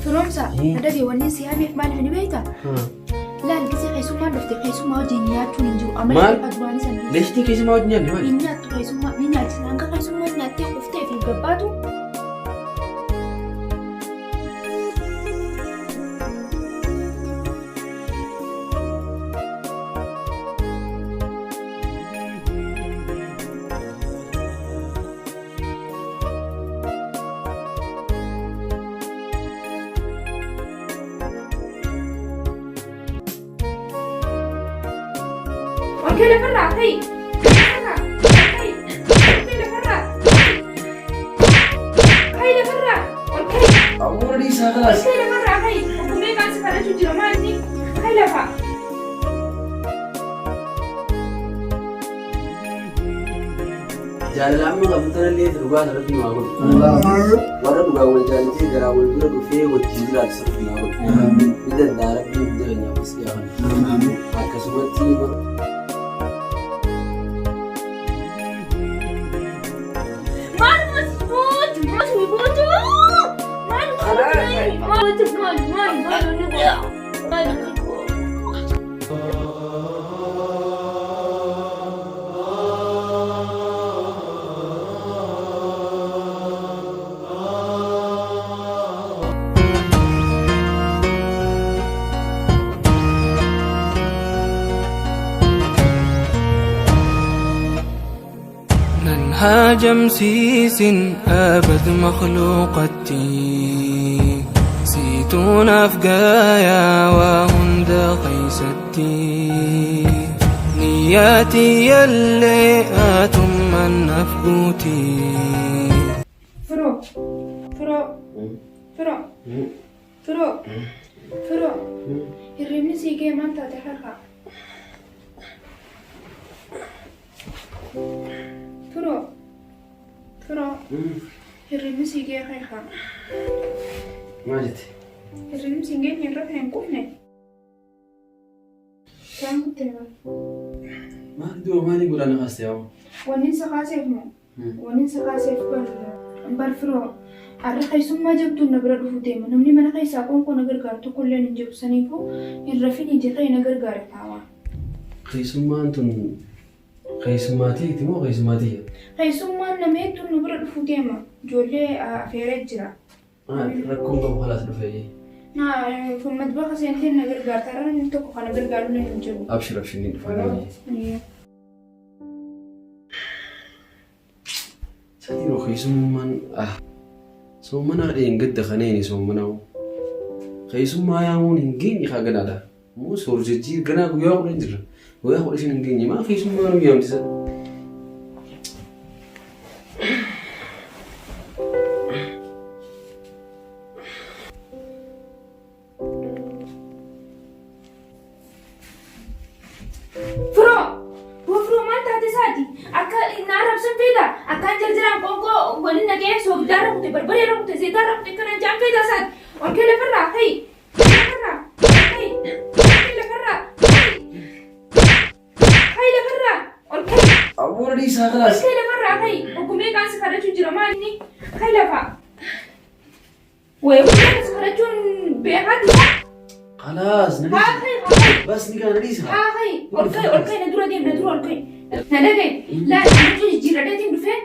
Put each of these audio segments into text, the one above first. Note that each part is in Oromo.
فرنسا هذا جواني سيابي في مال من بيته لا الجزء خيسو ما دفتر خيسو ما وجينيات تونجو أمريكا أدواني سنة ليش تي خيسو ما وجينيات نمال إنيات خيسو ما إنيات سنانك خيسو ما إنيات خفتة في الجباتو كيلا فرع هي كيلا فرع كيلا فرع أول دي سهلة كيلا فرع هي وكمية كان سفرة شو جرو ماني كيلا فرع جال العمي غفتنا اللي تلقاه ربي ما أقول ورد وقاول جالتي قراول بلد وفيه والتجيلات صرفنا أقول إذا دارك يبدأ بس يا أخي عكسوتي هاجم سيس أبد مخلوقتي سيتون أفقايا وهند قيستي نياتي يلي آتم من أفقوتي فرو فرو فرو فرو فرو الرمي سيجي ما تتحرك فرو فرو الرمي سيجي خيخا ما جت الرمي سيجي نرفع نكوفنا كم كنت ما دو ما نقول أنا خاصة يوم وننسى خاسف مو وننسى خاسف برفرو الرخي ثم جبت النبرة فوتيما نمني من خي ساقون كون غرغار تو كلن نجيب سنيفو الرفيني جي خي نغرغار تاوا خيسما أنتم خيسماتي تمو خيسماتي خيسوما نميت النبرة فوتيما جولي فيرت جرا ركون كم خلاص رفيعي نا في المطبخ سنتين نغرغار ترى نتوكو خنا غرغار نجيب أبشر أبشر نفعلني ساتيرو خيسما سومنا رين قد خنيني سومنا خيسما يامون هنجيني خاقنا لا مو سور جديد قنا وياخذ نجر وياخذ إيش هنجيني ما خيسما ويام تسا أول دي سهلة كيلا فرع هي وكمية كان سفرة شو جرو ماني كيلا فرع وكمية سفرة شو بيعاد خلاص نبي بس نيجا نريسها هاي أوكي ندور ديم ندور أوكي ندري لا نجي جيرة ديم دفع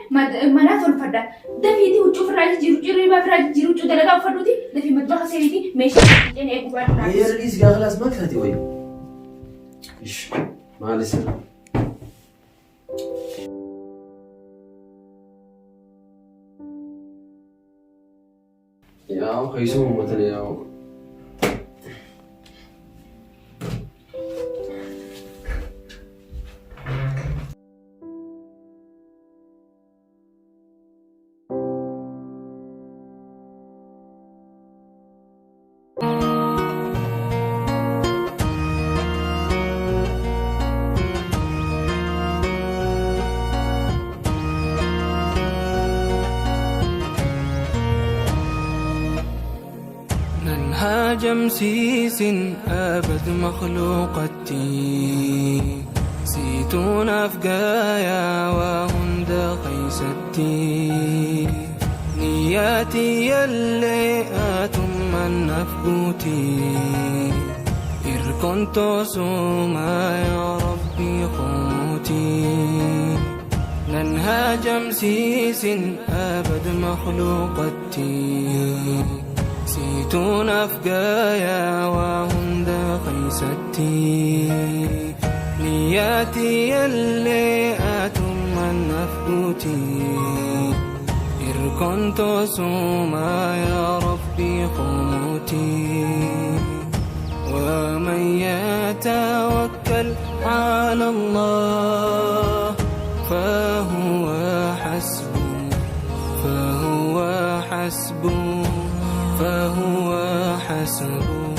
ما ناثر فردا ده في دي وتشوف راجع جيرو يبغى فردا جيرو شو دلنا فردودي ده في مطبخ سيرتي ماشي يعني أبو بعد هي نريسها خلاص ما كاتي وين إيش ما لسه يا خيسوم مثلا يا هاجم سيس أبد مخلوقتي سيتون أفقايا وهند قيستي نياتي يلي آتم من نفقوتي إركنت سوما يا ربي قوتي ننهى جمسيس أبد مخلوقتي سيتون أفقايا وهند قيستي نياتي اللي آتم من نفقوتي كنت سوما يا ربي قوتي ومن يتوكل على الله فهو حسبه فهو حسبه فهو حسبه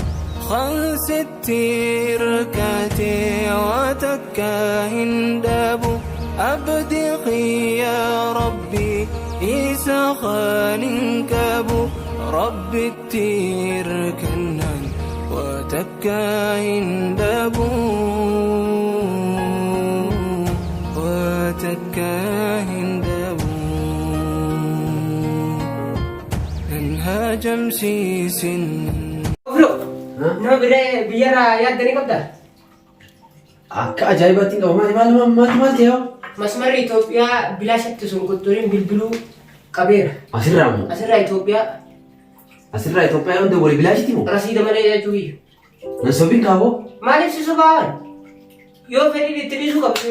خلص التركاتي وتكاهن دابو أبدقي يا ربي إيسا خالن كابو رب التير كنان وتكاهن دابو وتكاهن دابو انهى جمسيس nama biara yaadanii qabda. Akka ajaa'ibaatti qaba. Maal ta'eewa? Masmarri Itoophiyaa bilaashatti sun qottooriin bilbiluu qabeera. Asirraa moo? Asirraa Itoophiyaa yoo walii bilaashiti moo? rasiida malee jechuudha. Nasobiin kaaboo? Maaliif si sobaan? Yoo fedhiin itti dhiisuu qabdu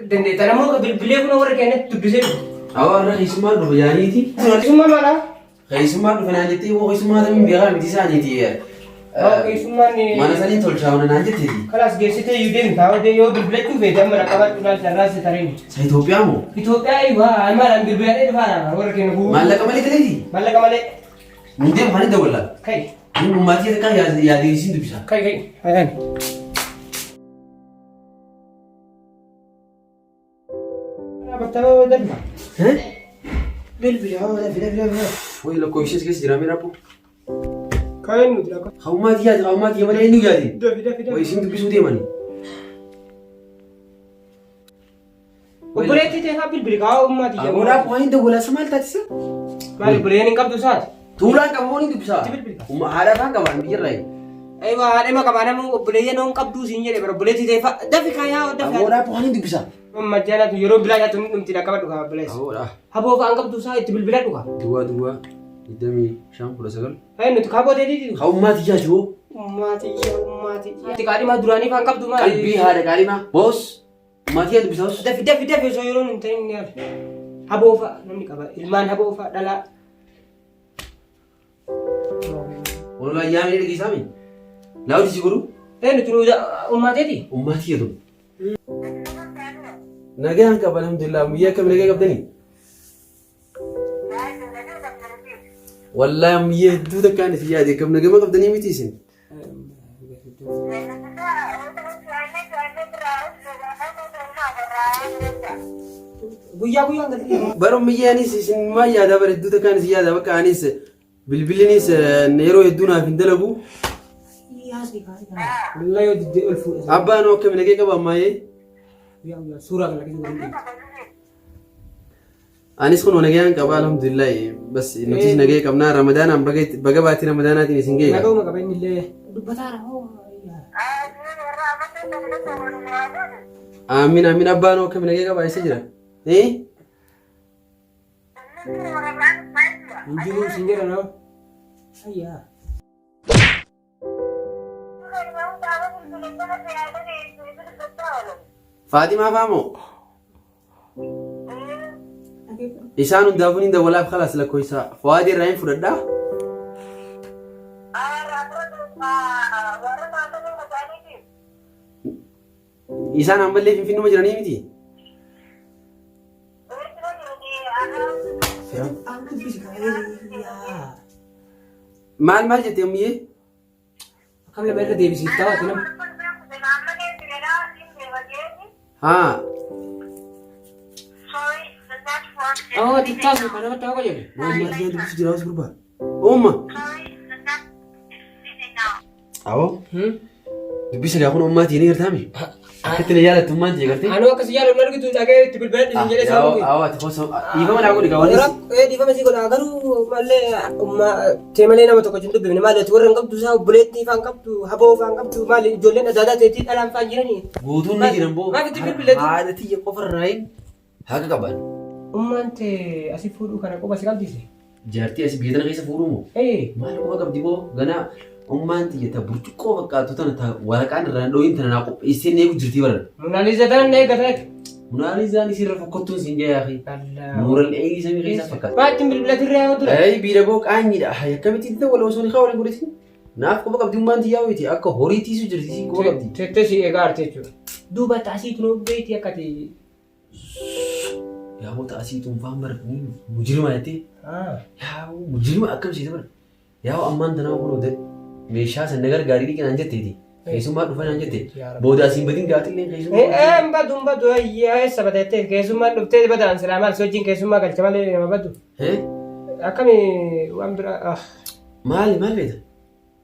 dandeetta. Namoota bilbilee kun warra keenyatti dubbisee jiru. Awwa irra keessummaa dhufa yaaniiti. Keessummaa maala? Keessummaa dhufa naan jettee moo keessummaa tamiin beekaa miti isaaniiti. Keessummaan mana sanii tolchaa hona naan jetteeti. kalaas geessitee yoo deemta taa'ee yoo bilbilachuu feete amma qabaadhu naaf sarraas tareen. Sa Itoophiyaa moo? Itoophiyaa eegaa malaan bilbiladhee dhufaana warra keenya guutuu. Maallaqa malee galeeti? Maallaqa malee. Hundee maaliif dawwallaa? Kai. Inni uummatii akka yaadisiin dubbisa. Kai. Ayaan. Battala darba. Bilbila bila. Wai lakkoofsis keessa jiraamee raabbu. Kain nuti lakko. Hawumaatii malee inni yaadi. Fida. Wai isin dubbisuu deemani. Obboleettii ta'e bilbili kaa ummati jedhamu. Amoodhaaf waan hin dawwalaasa maal taatisa? Maali buleen hin qabdu isaati? Tuulaan qabu waan hin dubbisaa. Haadha afaan qabaan biyyarraa. Eewa haadha ma qabaana mu obboleeyyan hin qabdu siin jedhe bara obboleettii ta'e dafi kaayaa dafi. Amoodhaaf waan hin dubbisaa. Majjaanatu yeroo bilaa nyaatu numti dhaqqabadhu kaa obboleessi. Amoodhaa. Haboo fa'aan qabdu isaa itti bilbiladhu kaa. Duwwaa 25 Ayaan nuti kaaboo deedii. Hawumaatii jaajoo. Ummati. Ati kaadhimaa duraanii fa'aan qabdu maali? Qalbii haadha qaadhimaa. Boos. Maatii yaa dubbisaas. Dafi osoo yeroo hin ta'in ni haala. Haboo fa'a namni qaba ilmaan haboo fa'a dhalaa. Walumaa yaamee dhageessaami. Laawuti si godhu. Nuti ummateeti. Ummaatii jedhu. Nagaan qaba alhamdulillah biyya akkam nagaa qabdanii? Wallahi biyya hedduu takkaan isin yaade akkam nagaa qabdanii miti isin? Guyyaa gadi. Baroon biyyaanis isin maal yaada bara hedduu takkaan isin yaada bakka anis bilbilinis yeroo hedduu naaf hin dalagu. Wallahi yoo diddee ol fuudha. Abbaan akkam nagaa qaba ammaayee? Suuraa kana keessa Anis kun nagaan qaba alhamdulillah bas nuti nagaa qabna Ramadaan baga baati Ramadaanaatiin isin geeyya. Nagaa uma qabeenyi illee dubbataara hoo. Amin abbaan akkam nagaa qaba isa jira. Injiru sin jedha noo. Ayyaa. Faatimaa faamoo? Isaan hundaafuu ni dawwalaaf khalaas lakkoofsa Fuwaadii irraa hin fudhadhaa? Isaan ammallee Finfinnuma jiranii miti? Maal jettee ammiyyee? Akkam lama irra deebisiiftaa waati nama. Haa. Tiktaasu kana mataa kau jadi. Maal dubbisu jira as gurbaa? Oomma. Awoo. Dubbisa gaafa ummaatii ni hirtaami? Akkatti na jaalattummaan jee gartee. Anu akkas jaalatu argitu dhagee itti bilbilan isin jedhee Yaa'u ati kosoo dhiifama naa godhi gaawwanis. Dhiifama si godha garuu mallee teemalee nama tokko hin dubbifne maali ati warra hin qabdu isaa obboleettii faan qabdu haboo faan qabdu maali ijoolleen adda addaa ta'eetii dhalaan faan jiranii. Guutuun ni jiran boo. Maaf itti bilbilatu. Haadha tiyya qofarraa hin haqa qaban. Ummaan ta'e asii fuudhuu kana qofa si qabdise. Jaartii asii biyya tana keessa fuudhuu moo? Maal qofa qabdi boo ganaa ummaan tiyya ta burcuqqoo fakkaatu tana ta waraqaan irraan dhooyin tana naa qopheessee eegu jirtii baran. Munaaliza tana eeggatee. Munaalizaan isirra fokkottuun siin jee yaafi. Muural eegii samii keessa fakkaata. Maachin bilbilatirraa yoo ture. Biira boo qaanyiidha. Akkamitti itti wal osoo ni kaa waliin godhati. Naaf qofa qabdi ummaan tiyyaa wayiiti akka horii tiisu jirti si qofa qabdi. Teessee si eegaa arte jechuudha. Duuba taasii tunoo beektii akkati. Yaa boo taasii tunfaan bara mujirma jettee. Yaa mujirma akkam bara. Yaa ammaan tanaa kun odeet. Meeshaa sana gargaarii dhiqinaan jetteeti. Keessummaa dhufan aan jette. Booda asiin badin gaatillee keessummaa. Badu eessa bateettee keessummaa dhuftee badaan silaa maal sochiin keessummaa galcha malee nama badu. Akkami waan biraa. Maali maal feeta?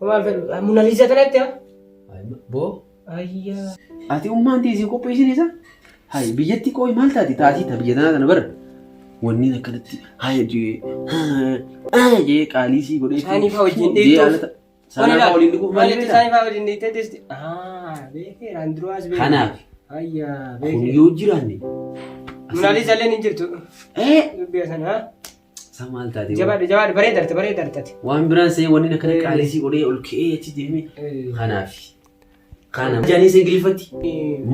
Maal fedhu Munaaliza tanatti Boo. Ayyaa. Ati ummaan tiisii qopheessin isa? Hayi biyyatti qooyi maal taati taasii ta biyya tanaa tana bara. Wanni akkanatti haaya jee qaaliisii godhee. Saanii fa'aa wajjin dhiitu. Sana waliin dhuguuf maal jechuudha? Saanii fa'aa waliin dhiitee teessi. Beekeeraan duruwaas beekeera. Kanaaf. Ayyaa Kun beekeera. yoo jiraanne. Munaaliza illee ni jirtu. Dubbii sana. Saa maal taate? Jabaadhe bareedarte. Waan biraan sa'ee wanni akkana qaalisii godhee ol ka'ee achi deemee. Kanaaf. Kanaaf. Jaanis Ingiliffatti.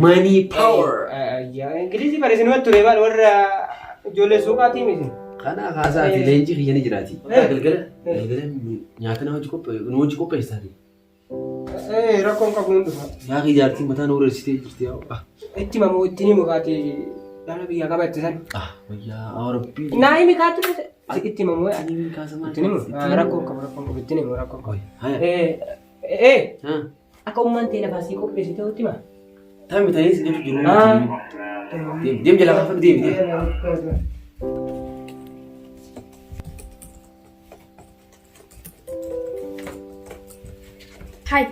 Money power. Ingilizii bareesinuma ture maal warra ijoollee suuqaatii miti. Kana kaasaati leenjii kiyya ni jiraati. Galgala nyaata na hojii qopheessaati. Rakkoon qabu hin dhufa. Yaa jaartiin mataa na ureessitee jirti yaa. Itti mamoo itti ni mukaati dhala biyya qabatte san. Wayyaa awurabbii. Naa imi kaatu itti mamoo Ani kaasa maal? itti ni muka. Rakkoon qabu itti ni muka rakkoon qabu. Haya. Akka ummaan ta'e lafaa sii qopheessite itti maa. Taa'imni taa'ee si deemu jiru. Deem jala lafa deemi. Hai.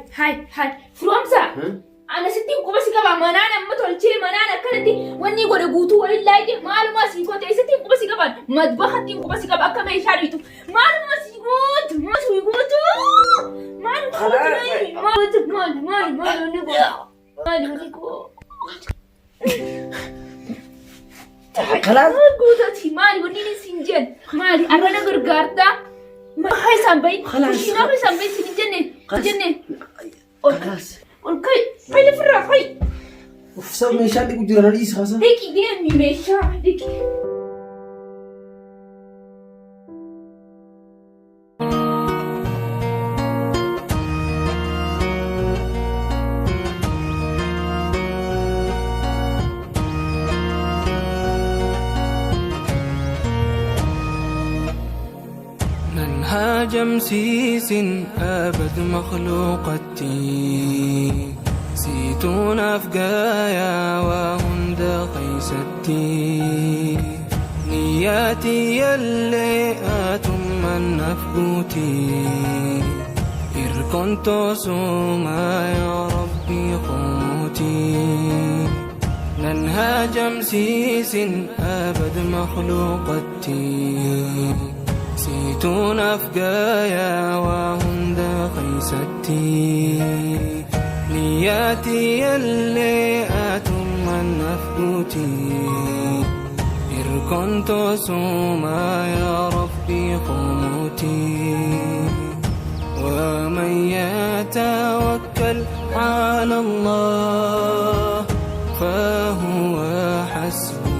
Firoomsa. Ana sittiin quba si qaba manaan amma tolchee manaan akkanatti wanni godhe guutuu waliin laayite maaluma si goote sittiin quba si qaban madbahattiin quba si qaba akka meeshaa dhiitu maaluma si gootu maali wanni siin jen maali arrana gargaartaa Hai sampai, kenapa sampai sini jenne? Olkai, hai lefra, hai. Ufsa meeshaa dhiqu jira nadhii isaasa. Deki deemi meeshaa, deki. جمسيس أبد مخلوقتي سيتون أفقايا وهند قيستي نياتي يلي أتم النفقوتي إر كنت سوما يا ربي قوتي ننهى جمسيس أبد مخلوقتي سيتون أفقايا وهند قيستي نياتي يلي أتم النفقوتي إر كنت سوما يا ربي قوتي ومن يتوكل على الله فهو حسبه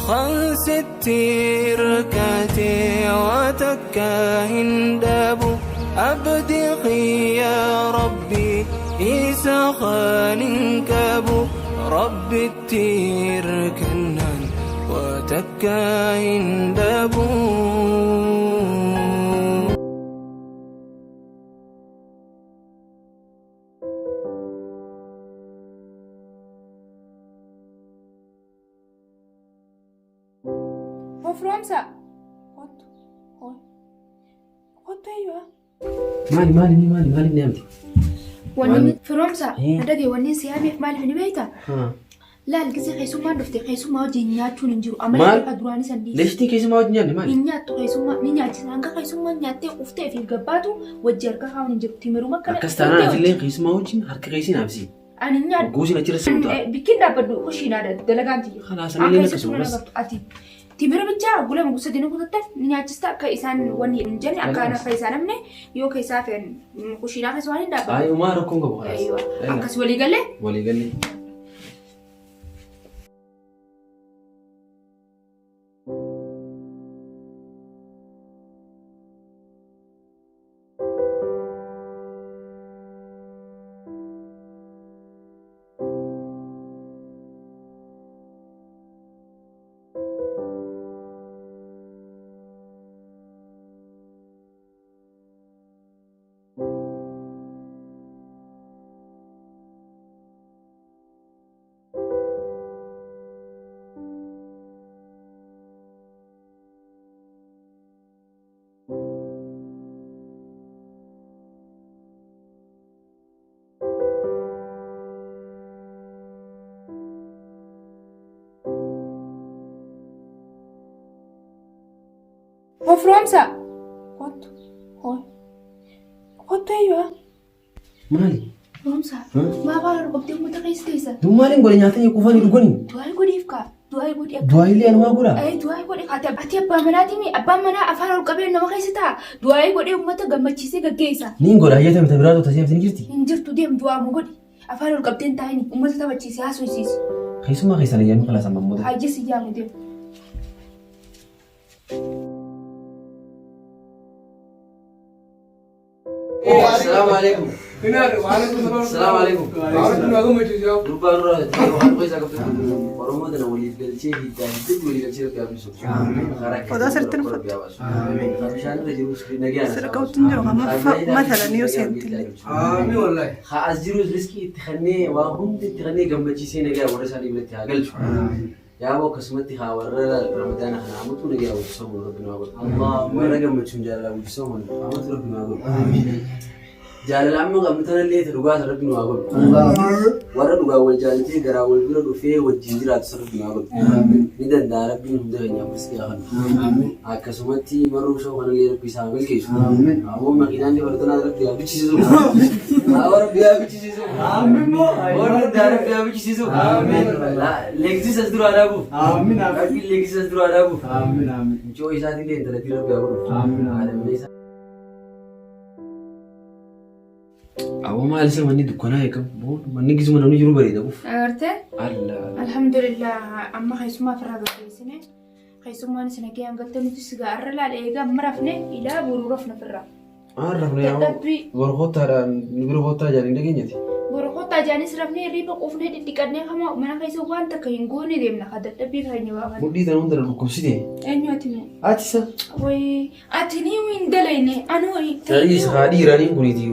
خلص التركاتي وتكاهن دابو أبدقي يا ربي إيسا خالن كابو ربي التركنان وتكاهن دابو Firoomsa. Kottu eeyyuu. maali neemti? Wanni firoomsa Eh. adagee wanni siyaameef maaliif ni beektaa? Laal gisee keessummaan dhufte keessummaa wajjin nyaachuun hin jiru. Maal? Amala akka duraanis hin dhiisu. Leeshtii keessumaa wajjin nyaanne maali? Hin nyaattu keessummaa ni nyaachisa. Hanga keessummaan nyaattee uftee fi gabbaatu wajji harka kaa'uun hin jiru. Timiruma kana. Akkas taanaan atillee keessumaa wajjin harka keessi naafsi. Ani hin nyaadhu. Goosiin achirra simuuta. Bikkiin dhaabbadhu kushiinaadha dalagaan tiyya. Kanaas anillee akkasumas. Ati timira bichaa gulama gusa dinu kutattan ni nyaachista akka isaan wanni hin jenne akka ana fayyisaa namne yoo keessaa fe'an kushiinaa keessa waan hin dhaabbatu. Ayi umaa rakkoon qabu kanaas. Akkas walii galee. Walii galee. Firoomsa. Kottu. Hoi. Kottu eeyyuu. Maali? Firoomsa. Maafaa dhugubdee uummata keessa teessa. Dummaaliin godhe nyaatanii kuufanii dhuganii. Du'aa godhiif kaa. Du'aa godhi. Du'aayilee anumaa godha. Du'aa godhi kaa. Ati abbaa manaatii abbaan manaa afaan ol qabee nama keessa ta'a. Du'aa godhee uummata gammachiisee gaggeessa. Niin godha ayyaata mita biraa tokko siyaafti ni jirti. Hin jirtu deemu du'aa mu godhi. Afaan ol qabdeen taa'ini uummata taphachiisee haasofsiisi. Keessumaa keessan ayyaanni kalaasan mammoota. Haajjisi jaamu deemu. Assalamualaikum. Assalamualaikum. Dubbaa dura waan qoysaa qabdu Oromoo tana waliif galchee hiikaa hedduu waliif galchee rakkaa bisu. Odaa sirriitti nuffatu. Bishaan irra jiru nagaa. Sirqawutti hin jiru amma matalan yoo seentille. Haa as jiru riskii itti kannee waa hundi itti kannee gammachiisee nagaa warra isaanii biratti haa galchu. Yaaboo akkasumatti haa warra ramadaana kana amutu nagaa wajjisoo mun rabbi naa godhu. Warra gammachuun jaalala wajjisoo mun amutu rabbi naa godhu. Jaalala amma qabnu tanallee dhugaa sararri nu haa godhu. Warra dhugaa wal jaalatee garaa wal bira dhufee wajjin jiraatu sararri nu haa godhu. Ni danda'a rabbiin hunda keenya ammas gaafatu. Akkasumatti marruu shoo kanallee rabbi isaa milkeessu. Ammoo makiinaan dabartanaa rabbi haa bichisiisu. Rabbi haa bichisiisu. Warra hundaa rabbi haa bichisiisu. Leeksisa as dura adaabuuf. Rabbi leeksisa as dura adaabuuf. Mucoo isaatillee intalattii rabbi haa godhu. Adamlee isaa. Awwa maal isa manni dukkanaa eegamu manni gisuma namni jiru bareedamuuf. Agartee? Allah. Alhamdulillah amma keessummaa firraa gaggeessine keessummaan isin hagee hangattee nuti sigaa irra laala eegaa amma rafne ilaa boruu rafna firraa. Rafne yaa borokootaadhaan ni bira koottaa jaaniin dhageenyati. Borokootaa jaanis rafnee riiba qufnee dhidhiqannee kama mana keessa waan takka hin goone deemna ka dadhabbii keenya baafan. Mudhii tan hunda dhukkubsite. Eenyu ati mee? Ati isa. Wayii ati ni hin dalayne anu wayii. Tarii haadhi iraaniin kuniiti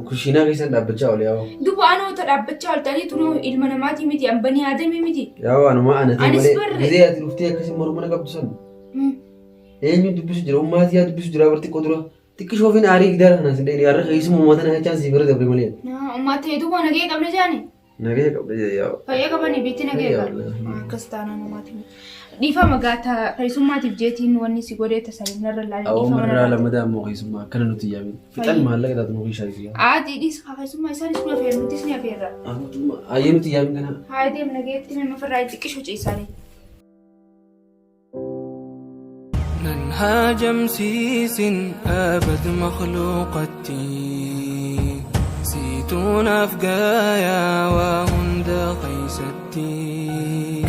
kushiinaa keessan dhaabbachaa oole yaa'u. Duba anoo ta dhaabbachaa ooltanii tunoo ilma namaatii miti ambanii aadamii miti. Yaa'u anuma anatee Anis malee barre. gizee ati dhuftee akkasii mormana qabdu san. Eenyu dubbisu jira ummaatii yaa dubbisu jira barti qodura. Xiqqishoo fi aarii gidaara kanas hin dhayin har'a keessuma uummata na hachaan siif irra dabre malee. Uummatee duba nagee qabne jaani. Nagee qabda yaa'u. Fayyaa qabanii biitti nagee qaba. Akkas taanaan uummatii. Dhiifama gaata keessummaatiif jeetiin wanni si godhee tasaanii narra laalee Awwa dhiifama marraa narra. lammadaa ammoo keessumaa akkana nuti yaamin. Fixan maallaqa taatu nuuf ishaatii yaa. Aadii dhiis keessummaa isaanis ni afeerra nutis ni afeerra. Ayyee nuti yaamin kana. Haa deem nageetti nama firraa xiqqishoo ciisaanii. ننهاج مسيس أبد مخلوقتي سيتون أفقايا وهند قيستي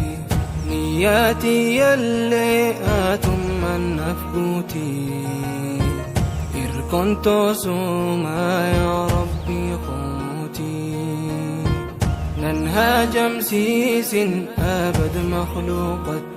نياتي يلي آتم النفقوتي إر كنت سوما يا ربي قوتي ننهاج مسيس أبد مخلوقتي